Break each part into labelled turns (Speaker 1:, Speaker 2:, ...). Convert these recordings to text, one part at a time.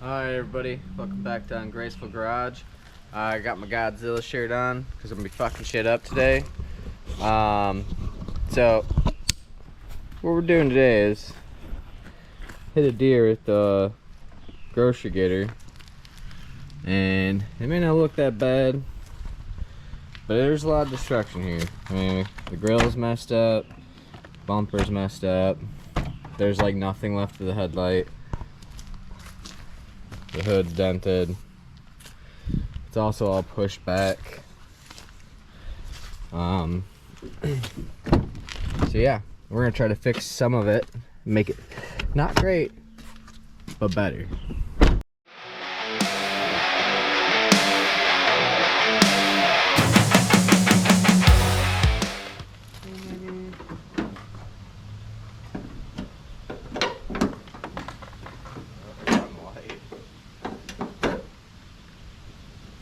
Speaker 1: Alright everybody, welcome back to Ungraceful Garage. I got my Godzilla shirt on because I'm gonna be fucking shit up today. So what we're doing today is hit a deer with the grocery gator, and it may not look that bad, but there's a lot of destruction here. I mean, the grill's messed up, bumper's messed up, there's like nothing left of the headlight. The hood's dented. It's also all pushed back. So yeah, we're gonna try to fix some of it, make it not great, but better.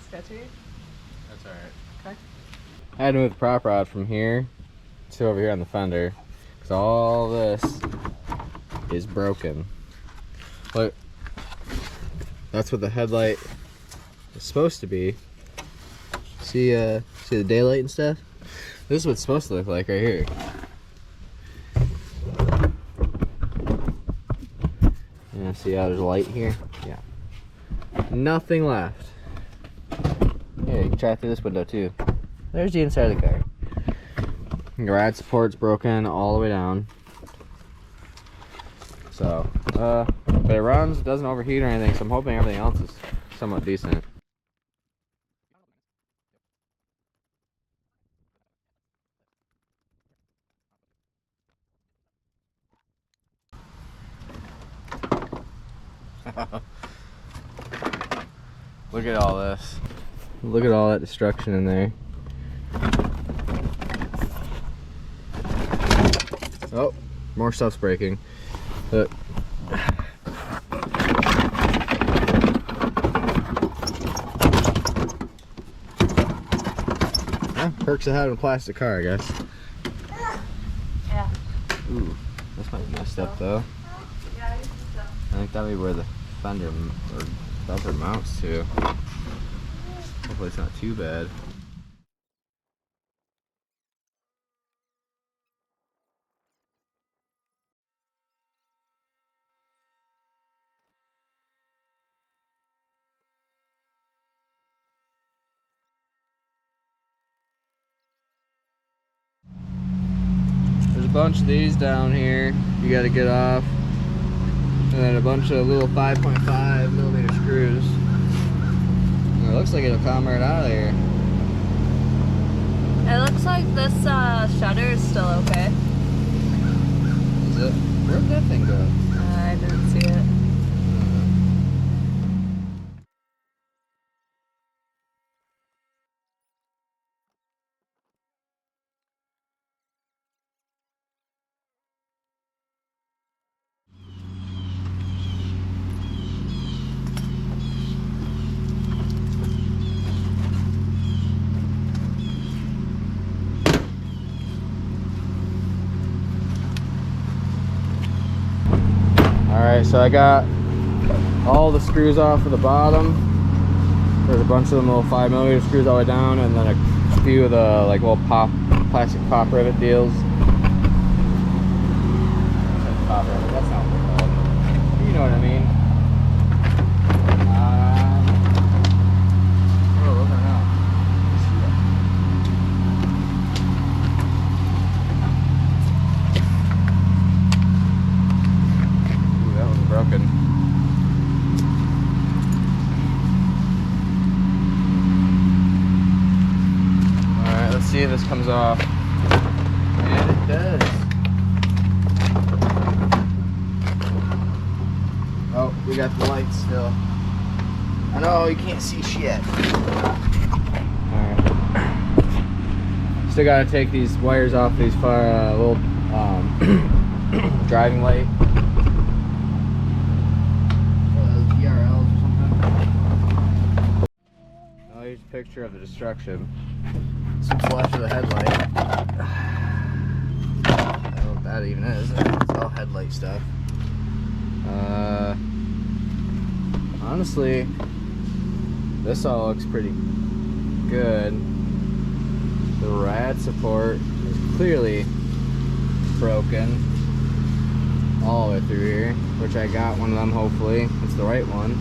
Speaker 2: Sketchy?
Speaker 1: That's alright.
Speaker 2: Okay.
Speaker 1: I had to move the prop rod from here to over here on the fender because all this is broken. Look, that's what the headlight is supposed to be. See the daylight and stuff? This is what it's supposed to look like right here. Yeah, see how there's light here? Yeah. Nothing left. Here, you can try through this window too. There's the inside of the car. Garage support's broken all the way down. So, but it runs, it doesn't overheat or anything, so I'm hoping everything else is somewhat decent. Look at all this. Look at all that destruction in there. Oh, more stuff's breaking. Look. Yeah, perks of having a plastic car, I guess.
Speaker 2: Yeah.
Speaker 1: Ooh, this might be messed up though.
Speaker 2: Yeah, I
Speaker 1: think that'll be where the fender or bumper mounts to. Hopefully it's not too bad. There's a bunch of these down here you gotta get off. And then a bunch of little 5.5 millimeter screws. And it looks like it'll come right out of there.
Speaker 2: It looks like this shutter is still okay.
Speaker 1: Is it? Where'd that thing go?
Speaker 2: I didn't see it.
Speaker 1: Alright, so I got all the screws off of the bottom. There's a bunch of them little 5 millimeter screws all the way down, and then a few of the like little plastic pop rivet deals. Pop rivet, that's not what they're called. You know what I mean. Oh, those are now. Ooh, that one's broken. Alright, let's see if this comes off. And it does. Oh, we got the lights still. I know you can't see shit. Alright. Still gotta take these wires off these little driving light. VRLs or something. Oh, here's a picture of the destruction. Some flash of the headlight. I don't know what that even is. It's all headlight stuff. honestly, this all looks pretty good. The rad support is clearly broken all the way through here, which I got one of them. Hopefully it's the right one.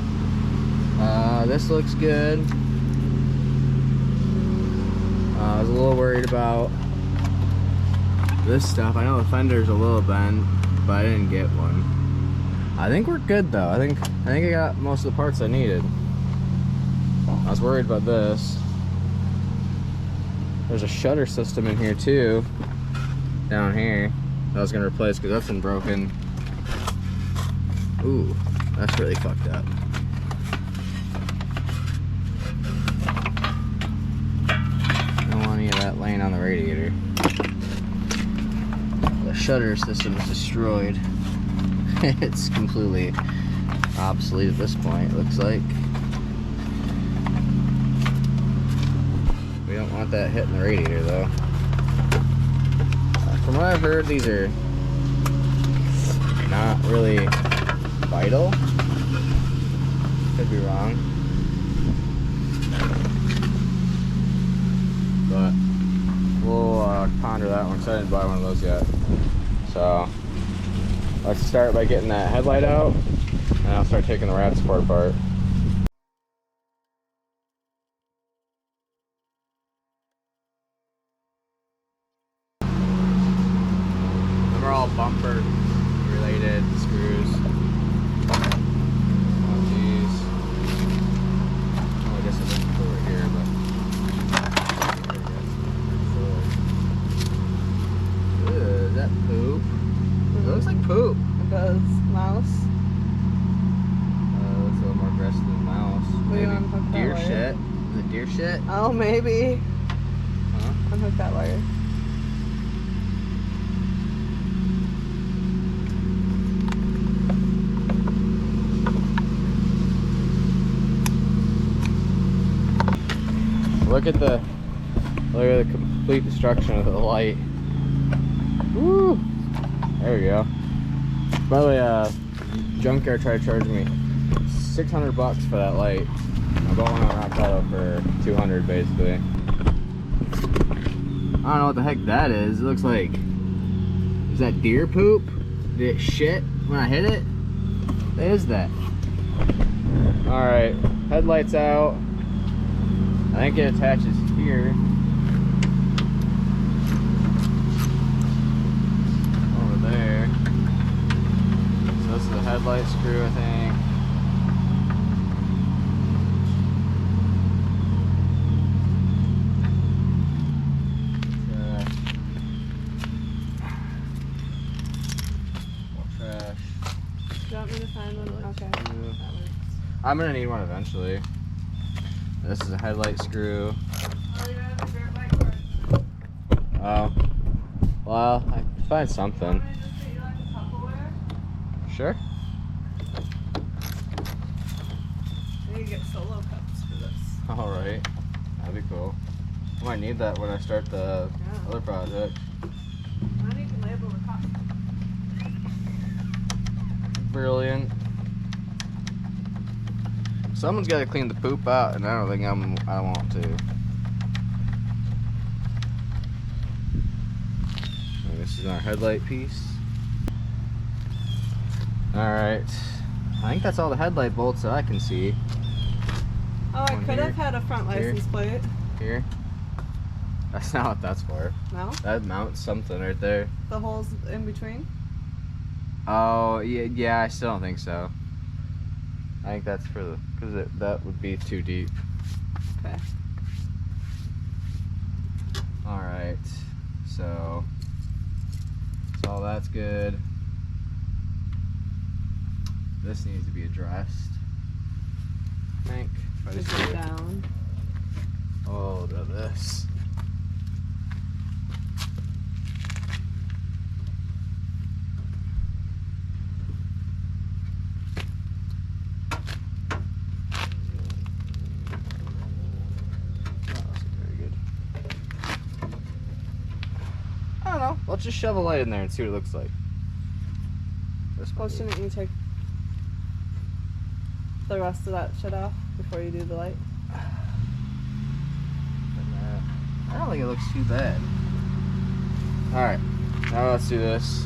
Speaker 1: This looks good. I was a little worried about this stuff. I know the fender's a little bent, but I didn't get one. I think we're good though. I think I got most of the parts I needed. I was worried about this. There's a shutter system in here too, down here, that I was gonna replace because that's been broken. Ooh, that's really fucked up. I don't want any of that laying on the radiator. The shutter system is destroyed. It's completely obsolete at this point, it looks like. We don't want that hitting the radiator though. From what I've heard, these are not really vital. Could be wrong. But we'll ponder that one because I didn't buy one of those yet. So let's start by getting that headlight out, and I'll start taking the rad support apart. Them are all bumper related screws. One of these. Oh, I guess it doesn't go right here, but is that poop? It looks like poop.
Speaker 2: It does. Mouse.
Speaker 1: Looks a little more aggressive than mouse.
Speaker 2: What do you unhook that
Speaker 1: Deer
Speaker 2: wire?
Speaker 1: shit. Is it deer shit?
Speaker 2: Oh, maybe.
Speaker 1: Huh?
Speaker 2: Unhook that wire.
Speaker 1: Look at the complete destruction of the light. Woo! There we go. By the way, Junkyard tried charging me $600 for that light. I bought one on Rock Auto for $200 basically. I don't know what the heck that is. It looks like, is that deer poop? Did it shit when I hit it? What is that? Alright, headlights out. I think it attaches here. Over there. So this is the headlight screw, I think. Trash.
Speaker 2: Do you want me to find one? Okay. That works.
Speaker 1: I'm gonna need one eventually. This is a headlight screw. Oh. Well, I can find something. Sure.
Speaker 2: I need to get solo cups for this.
Speaker 1: Alright. That'd be cool. I might need that when I start the other project.
Speaker 2: I need to label the cup.
Speaker 1: Brilliant. Someone's got to clean the poop out, and I don't think I want to. And this is our headlight piece. Alright. I think that's all the headlight bolts that I can see.
Speaker 2: Oh, I
Speaker 1: One
Speaker 2: could
Speaker 1: here,
Speaker 2: have had a front
Speaker 1: here.
Speaker 2: license plate.
Speaker 1: Here. That's not what that's for.
Speaker 2: No?
Speaker 1: That mounts something right there.
Speaker 2: The holes in between?
Speaker 1: Oh, yeah, I still don't think so. I think that's for the, because that would be too deep.
Speaker 2: Okay.
Speaker 1: Alright, so that's good. This needs to be addressed, I think. If I
Speaker 2: Push
Speaker 1: just
Speaker 2: it
Speaker 1: do
Speaker 2: down.
Speaker 1: Oh, look at this. I don't know. Let's just shove a light in there and see what it looks like. This
Speaker 2: Well,
Speaker 1: might be-
Speaker 2: shouldn't you take... the rest of that shit off before you do the light?
Speaker 1: I don't think it looks too bad. Alright, now let's do this.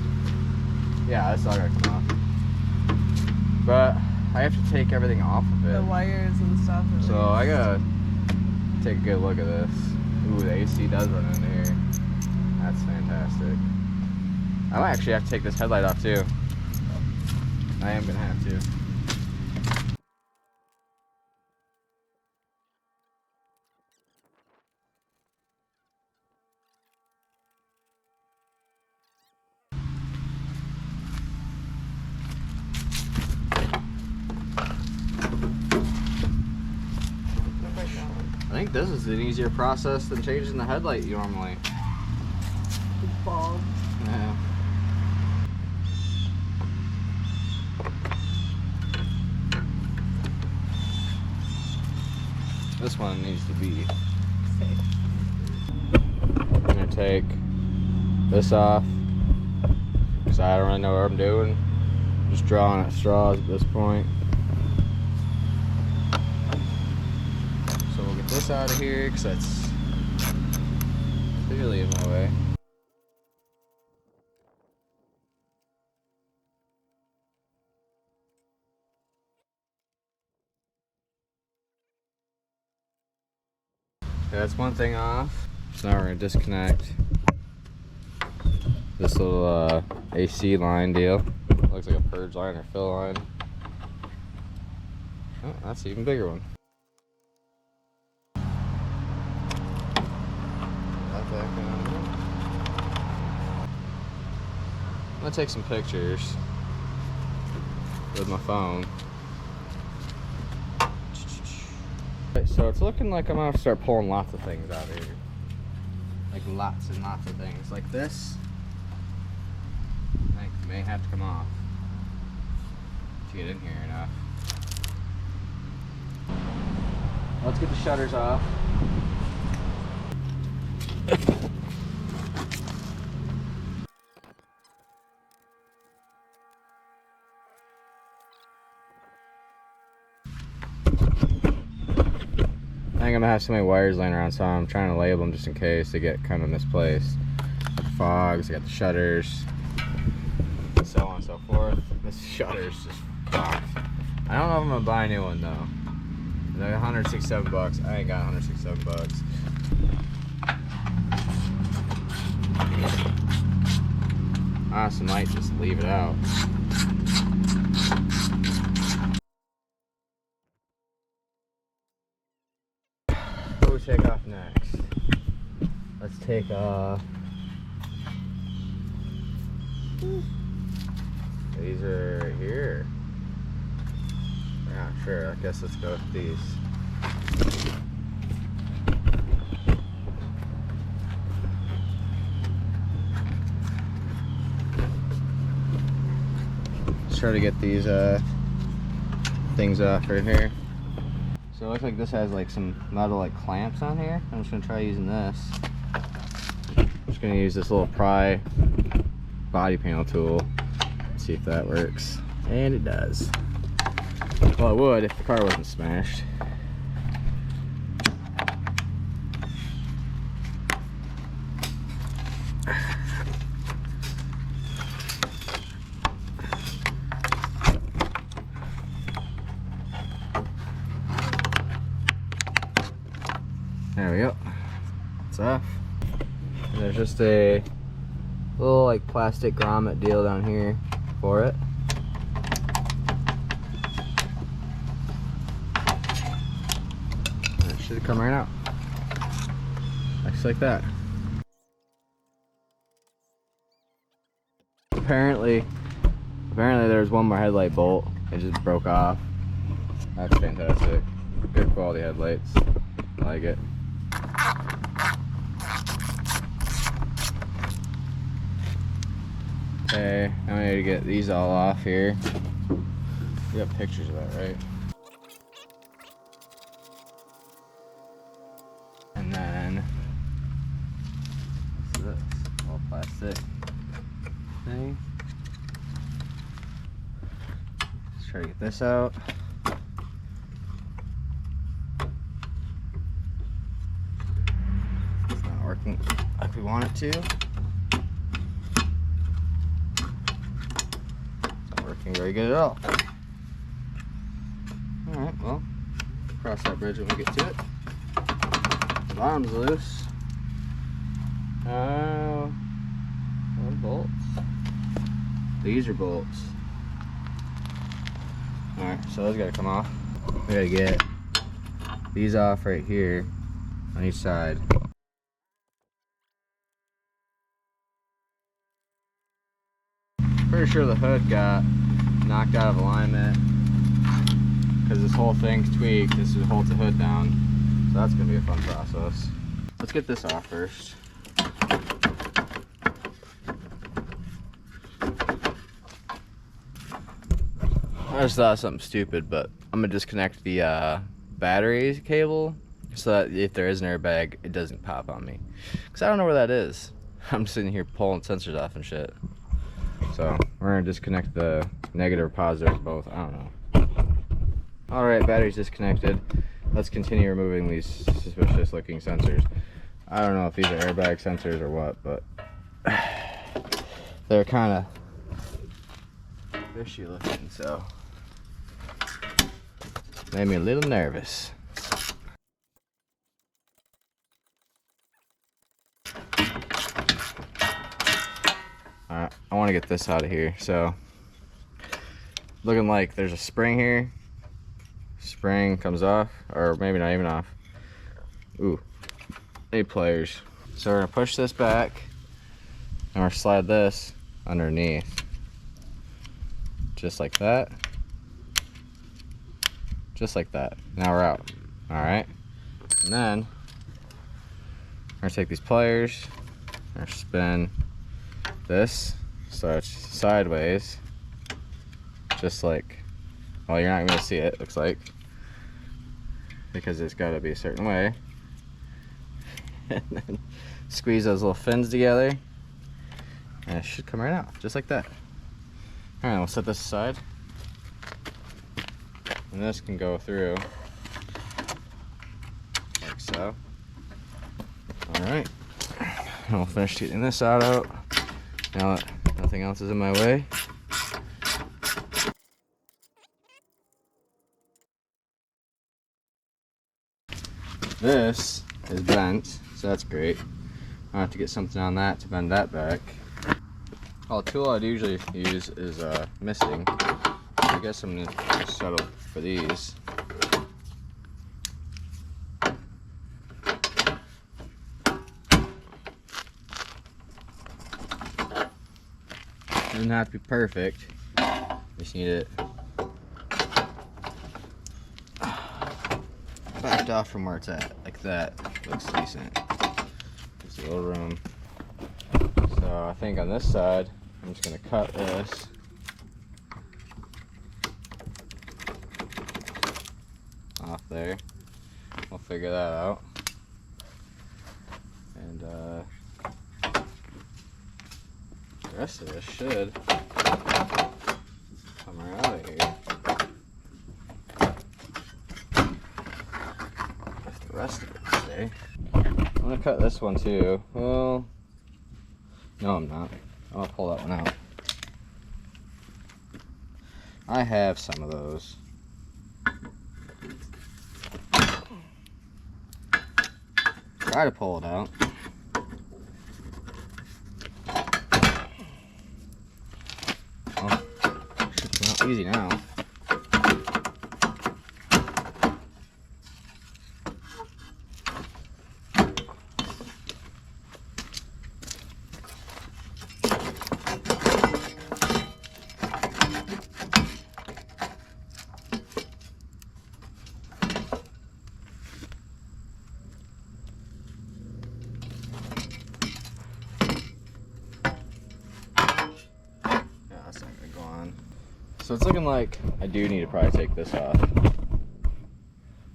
Speaker 1: Yeah, that's not gonna come off. But I have to take everything off of it.
Speaker 2: The wires and stuff.
Speaker 1: So I gotta take a good look at this. Ooh, the AC does run into here. That's fantastic. I might actually have to take this headlight off too. I am gonna have to. I think this is an easier process than changing the headlight normally.
Speaker 2: Bulb.
Speaker 1: Yeah. This one needs to be
Speaker 2: Safe.
Speaker 1: I'm gonna take this off because I don't really know what I'm doing. Just drawing at straws at this point. So we'll get this out of here because that's clearly in my way. Okay, that's one thing off. So now we're gonna disconnect this little AC line deal. Looks like a purge line or fill line. Oh, that's an even bigger one. I'm gonna take some pictures with my phone. Right, so it's looking like I'm gonna have to start pulling lots of things out of here. Like lots and lots of things. Like this, I think may have to come off to get in here enough. Let's get the shutters off. I think I'm gonna have so many wires laying around, so I'm trying to label them just in case they get kind of misplaced. Got the fogs, I got the shutters, and so on and so forth. This shutter's just fucked. I don't know if I'm gonna buy a new one though. They're 167 bucks. I ain't got 167 bucks. Honestly, might just leave it out. What do we take off next? Let's take these are right here. Yeah, sure. I guess let's go with these. Let's try to get these things off right here. So it looks like this has like some metal like clamps on here. I'm just gonna try using this. I'm just gonna use this little pry body panel tool. See if that works. And it does. Well, it would if the car wasn't smashed. There we go. It's off. And there's just a little like plastic grommet deal down here for it. And it should come right out. Just like that. Apparently there's one more headlight bolt. It just broke off. That's fantastic. Good quality headlights. I like it. Okay, now I need to get these all off here. You have pictures of that, right? And then what's this? All plastic thing. Let's try to get this out. working like we want it to. It's not working very good at all. Alright, well, cross that bridge when we get to it. The bottom's loose. What bolts? These are bolts. Alright, so those gotta come off. We gotta get these off right here on each side. Pretty sure the hood got knocked out of alignment because this whole thing's tweaked. This holds the hood down. So that's gonna be a fun process. Let's get this off first. I just thought of something stupid, but I'm gonna disconnect the battery cable so that if there is an airbag, it doesn't pop on me. Cause I don't know where that is. I'm sitting here pulling sensors off and shit. So we're gonna disconnect the negative or positive both. I don't know. All right, battery's disconnected. Let's continue removing these suspicious looking sensors. I don't know if these are airbag sensors or what, but they're kind of fishy looking, so made me a little nervous. Alright, I want to get this out of here. So looking like there's a spring here. Spring comes off, or maybe not even off. Ooh, 8 pliers. So we're gonna push this back and we're gonna slide this underneath. Just like that. Just like that. Now we're out. Alright. And then we're gonna take these pliers and spin this so it's sideways. Just like, well, you're not gonna see it, looks like, because it's gotta be a certain way. And then squeeze those little fins together and it should come right out, just like that. Alright, we'll set this aside. And this can go through like so. Alright. And we'll finish getting this out. Now that nothing else is in my way. This is bent, so that's great. I have to get something on that to bend that back. Well, the tool I'd usually use is missing. I guess I'm gonna settle for these. Doesn't have to be perfect. Just need it backed off from where it's at, like that. Looks decent. Just a little room. So I think on this side, I'm just gonna cut this. Off there. We'll figure that out. And the rest of this should come right out of here. If the rest of it stay. I'm gonna cut this one too. Well, no, I'm not. I'll pull that one out. I have some of those. Try to pull it out. Well, should come out easy now. So it's looking like I do need to probably take this off.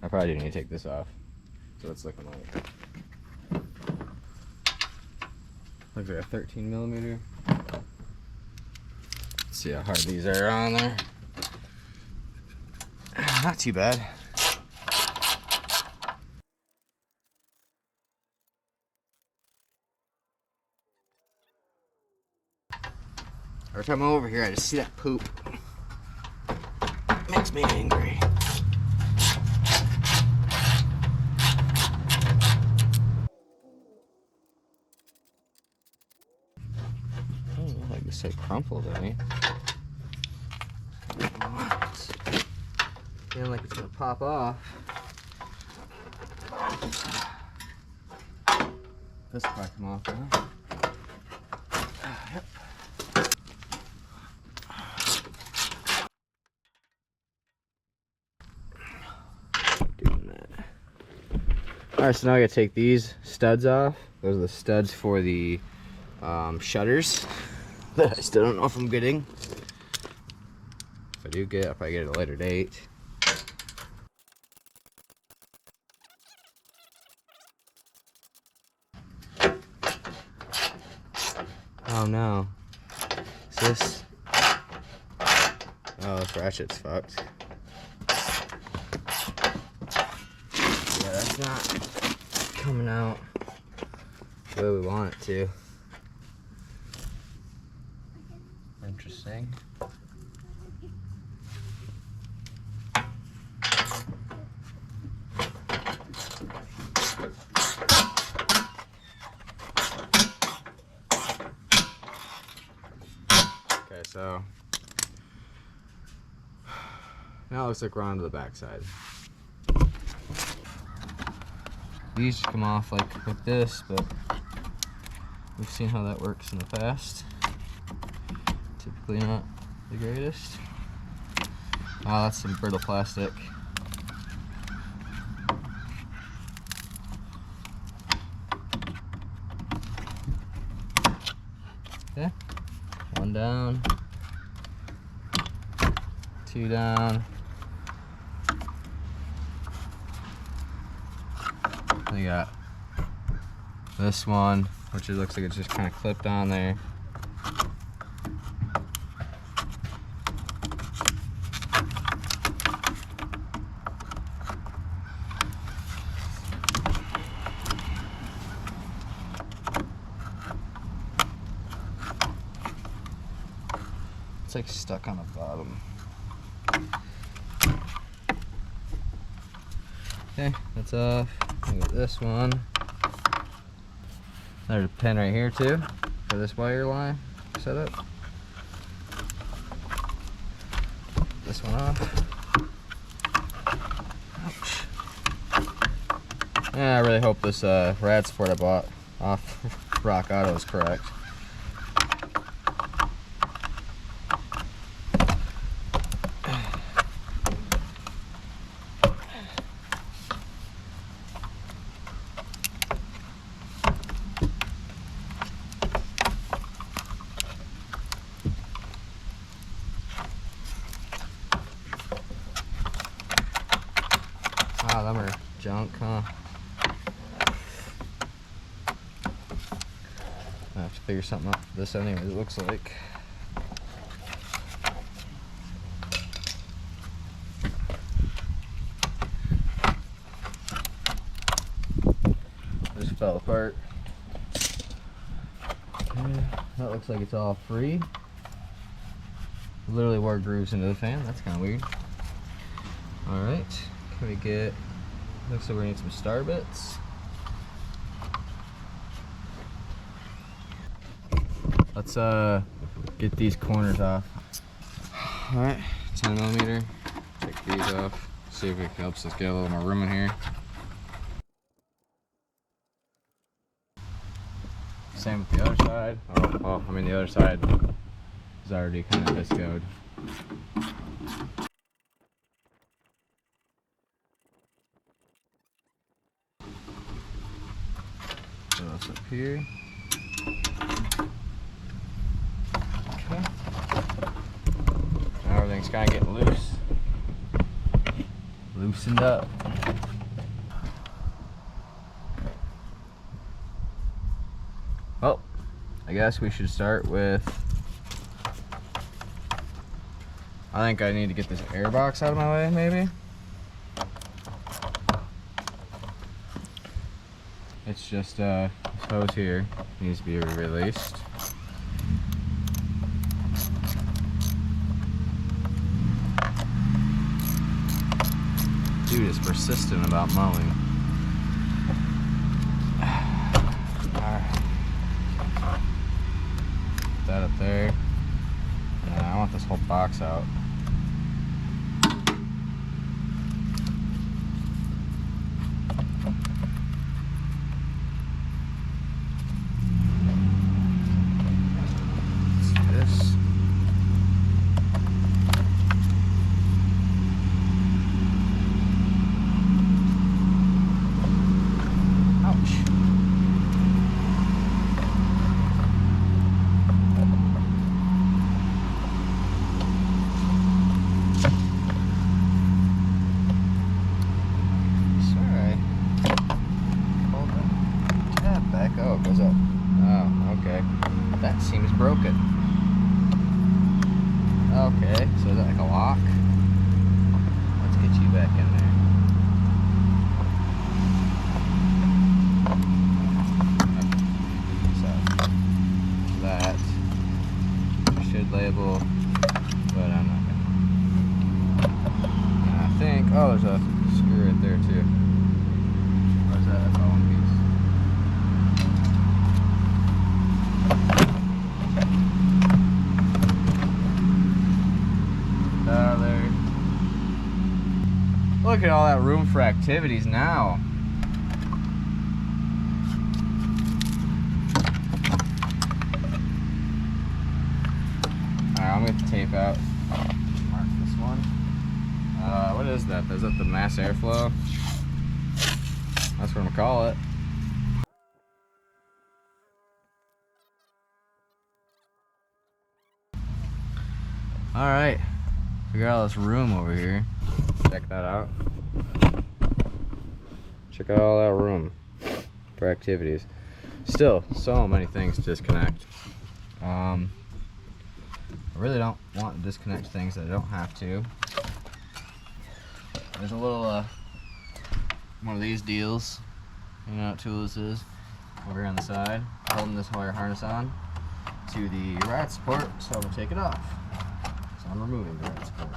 Speaker 1: I probably do need to take this off. So it's looking like. Looks like a 13mm. Let's see how hard these are on there. Not too bad. time I'm over here, I just see that poop. Makes me angry. I don't know, like this say crumpled any. Feeling like it's gonna pop off. This will probably come off now. Yep. Doing that. Alright, so now I gotta take these studs off. Those are the studs for the shutters that I still don't know if I'm getting. If I do get it, I'll probably get it at a later date. Oh no. Is this? Oh, this ratchet's fucked. Yeah, that's not coming out the way we want it to. Interesting. Okay, so now it looks like we're on to the back side. These come off like this, but we've seen how that works in the past. Typically not the greatest. Oh, that's some brittle plastic. Okay, one down, two down. We got this one, which it looks like it's just kind of clipped on there. It's like stuck on the bottom. Okay, that's off. I got this one. There's a pin right here too for this wire line setup. This one off. Ouch. Yeah, I really hope this rad support I bought off Rock Auto is correct. Wow, them are junk, huh? I have to figure something out for this anyways, it looks like. This fell apart. Okay, that looks like it's all free. Literally wore grooves into the fan, that's kind of weird. Alright. Can we get, looks like we need some star bits. Let's get these corners off. Alright, 10mm. Take these off. See if it helps us get a little more room in here. Same with the other side. Oh, well, I mean the other side is already kind of viscoed. Up here. Okay. Now everything's kind of getting loose. Loosened up. Well, I guess we should start with, I think I need to get this air box out of my way, maybe. It's just this hose here needs to be released. Dude is persistent about mowing. Alright. Put that up there. And I want this whole box out. That seems broken. Okay, so is that like a lock? Let's get you back in there. So that should label, but I'm not gonna. And I think, oh, there's a screw right there too. Or is that? That's all one piece. There. Look at all that room for activities now. Alright, I'm gonna get the tape out. Mark this one. What is that? Is that the mass airflow? That's what I'm gonna call it. Alright. Figure out this room over here. Check that out. Check out all that room for activities. Still, so many things to disconnect. I really don't want to disconnect things that I don't have to. There's a little one of these deals. You know what tool this is? Over here on the side, holding this wire harness on to the rad support, so I'm gonna take it off. So I'm removing the rad support.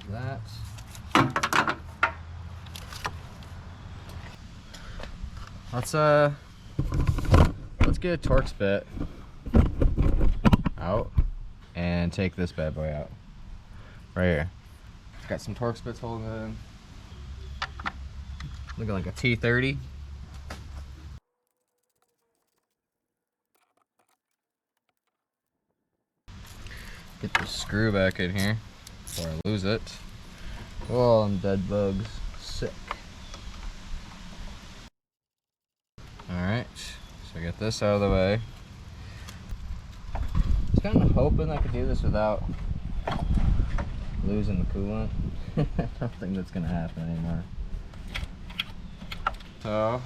Speaker 1: That. Let's get a Torx bit out and take this bad boy out. Right here. Got some Torx bits holding it in. Looking like a T30. Get the screw back in here before I lose it. Oh, I'm dead bugs. Sick. Alright, so I get this out of the way. I was kind of hoping I could do this without losing the coolant. I don't think that's going to happen anymore. So,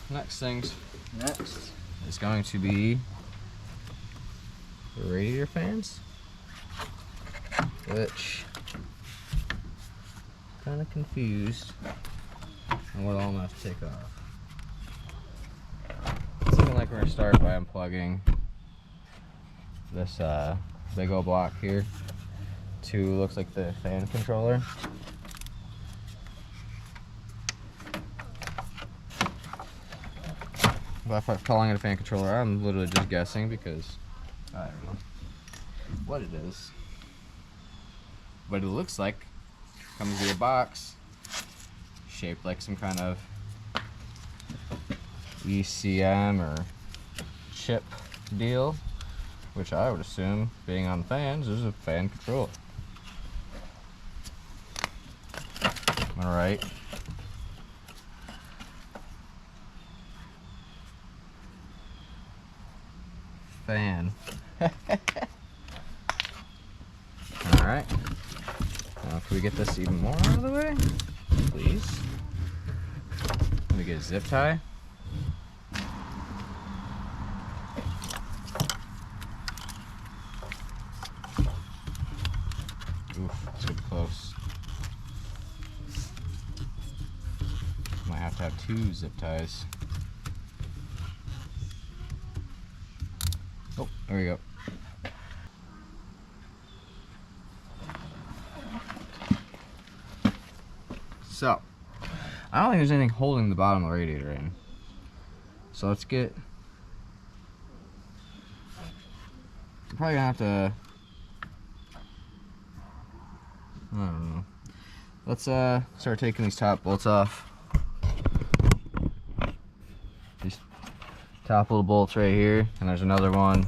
Speaker 1: next is going to be the radiator fans, which I'm kind of confused on what all I'm going to have to take off. It's looking like we're going to start by unplugging this big old block here to, looks like the fan controller. But if I'm calling it a fan controller, I'm literally just guessing because I don't know what it is. But it looks like it comes with a box shaped like some kind of ECM or chip deal, which I would assume, being on fans, is a fan controller. Am I right? Fan. Alright. Now, can we get this even more out of the way? Please. Let me get a zip tie. Oof, that's getting close. Might have to have 2 zip ties. Oh, there we go. So, I don't think there's anything holding the bottom of the radiator in. So let's get... I'm probably gonna have to... I don't know. Let's start taking these top bolts off. These top little bolts right here, and there's another one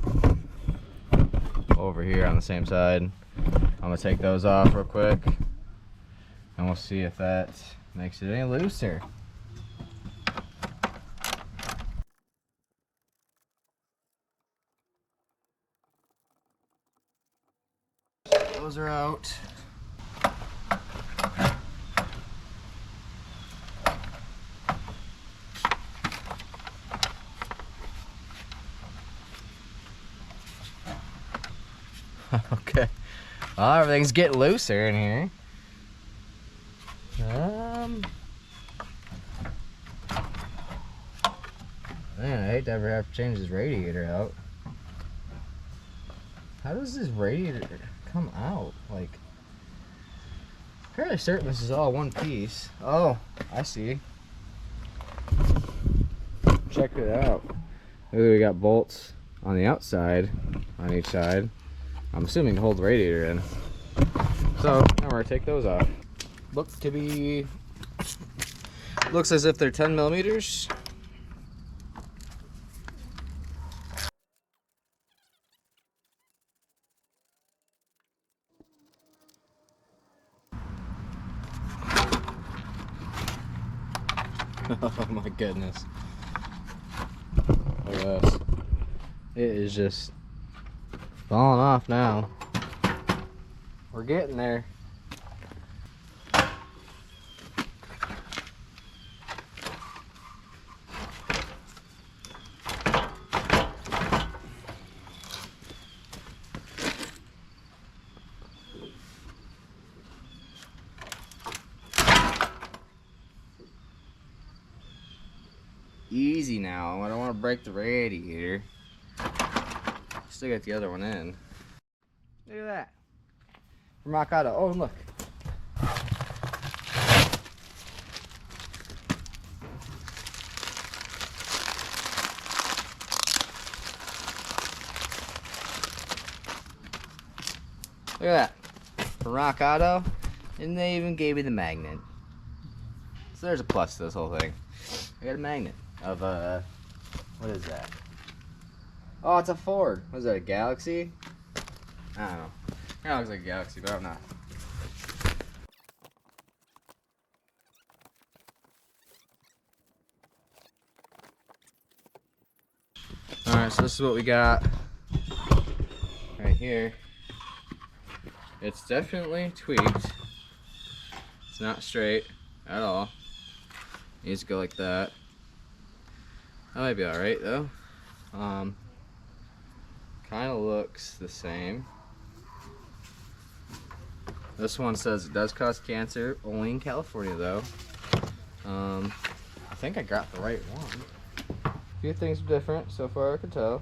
Speaker 1: over here on the same side. I'm gonna take those off real quick, and we'll see if that makes it any looser. Those are out. Okay. Well, everything's getting looser in here. Man, I hate to ever have to change this radiator out. How does this radiator come out? Like, fairly certain this is all one piece. Oh, I see. Check it out. We got bolts on the outside on each side. I'm assuming to hold the radiator in. So now we're gonna take those off. Looks as if they're 10 millimeters. Oh my goodness. Look at this. It is just falling off now. We're getting there. Easy now. I don't want to break the radiator. Still got the other one in. Look at that. From Makata. Oh, look. Look at that. From Rock Auto. And they even gave me the magnet. So there's a plus to this whole thing. I got a magnet of what is that? Oh, it's a Ford. What is that, a Galaxy? I don't know. It looks like a Galaxy, but I'm not. Alright, so this is what we got right here. It's definitely tweaked. It's not straight at all. It needs to go like that. That might be alright though. Kind of looks the same. This one says it does cause cancer, only in California though. I think I got the right one. A few things are different so far I can tell.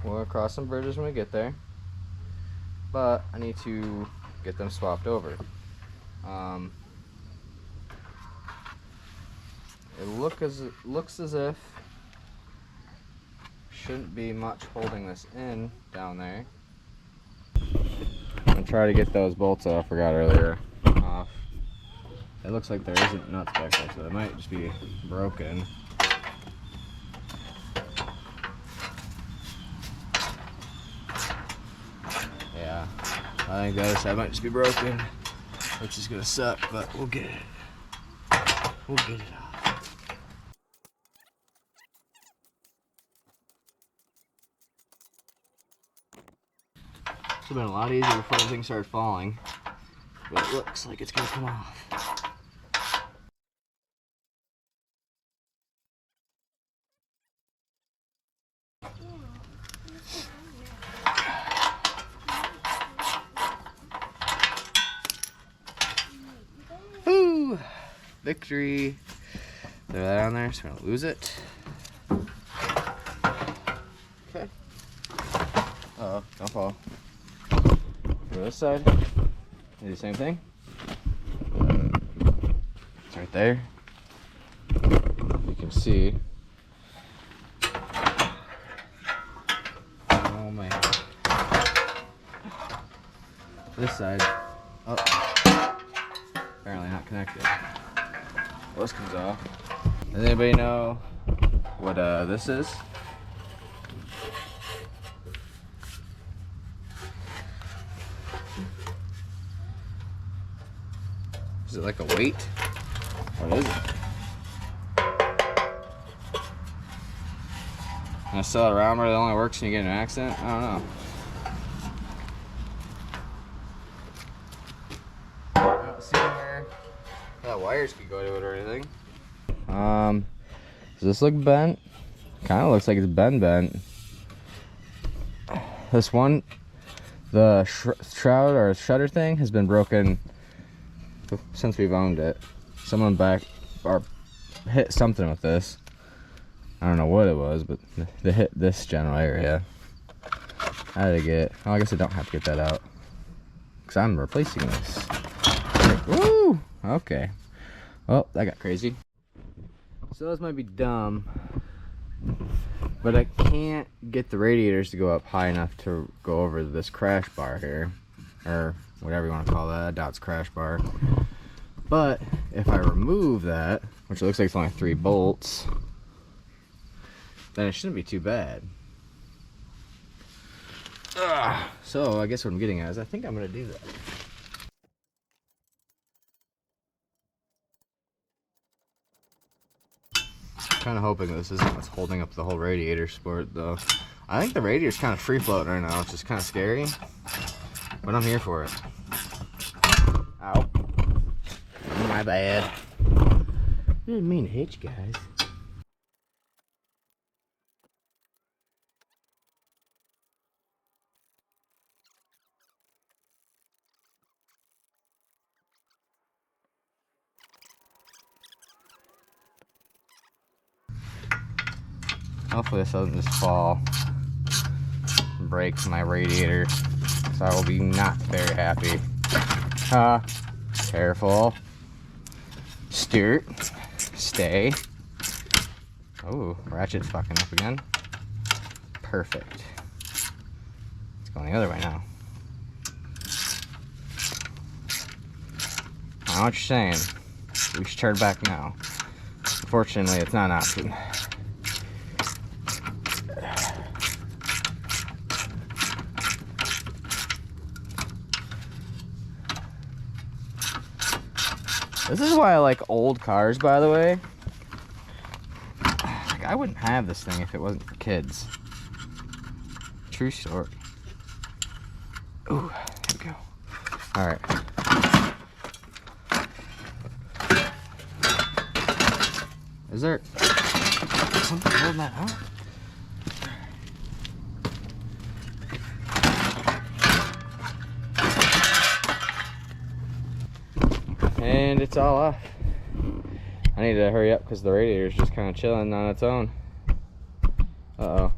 Speaker 1: We'll cross some bridges when we get there. But I need to get them swapped over. It looks as if shouldn't be much holding this in down there. I'm gonna try to get those bolts that I forgot earlier off. It looks like there isn't nuts back there, so it might just be broken. Yeah, I think the other side might just be broken, which is gonna suck, but we'll get it. We'll get it off. It's been a lot easier before everything started falling, but it looks like it's gonna come off. Woo! Victory. Throw that on there, so we're gonna lose it. Okay. Uh-oh, don't fall. For this side, do the same thing. right there. You can see. Oh man. This side. Oh. Apparently not connected. Well, this comes off. Does anybody know what this is? Is it like a weight? What is it? Gonna sell it around where it only works when you get in an accident? I don't know. I don't see where that wires could go to it or anything. Does this look bent? Kind of looks like it's bent. This one, the shroud or shutter thing has been broken since we've owned it. Someone back or hit something with this. I don't know what it was, but they hit this general area. I had to get, oh, I guess I don't have to get that out because I'm replacing this. Woo! Okay. Well, that got crazy. So this might be dumb, but I can't get the radiators to go up high enough to go over this crash bar here, or whatever you want to call that. I doubt it's crash bar. But if I remove that, which looks like it's only 3 bolts, then it shouldn't be too bad. So I guess what I'm getting at is I think I'm gonna do that. Kind of hoping this isn't what's holding up the whole radiator sport though. I think the radiator's kind of free floating right now, which is kind of scary, but I'm here for it. Ow. My bad. I didn't mean to hit you guys. Hopefully this doesn't just fall and break my radiator, so I will be not very happy. Careful. Stuart, stay. Oh, ratchet's fucking up again. Perfect. It's going the other way now. I know what you're saying. We should turn back now. Unfortunately, it's not an option. This is why I like old cars, by the way. Like, I wouldn't have this thing if it wasn't for kids. True story. Ooh, here we go. Alright. Is there something holding that up? And it's all off. I need to hurry up because the radiator's just kind of chilling on its own. Uh-oh.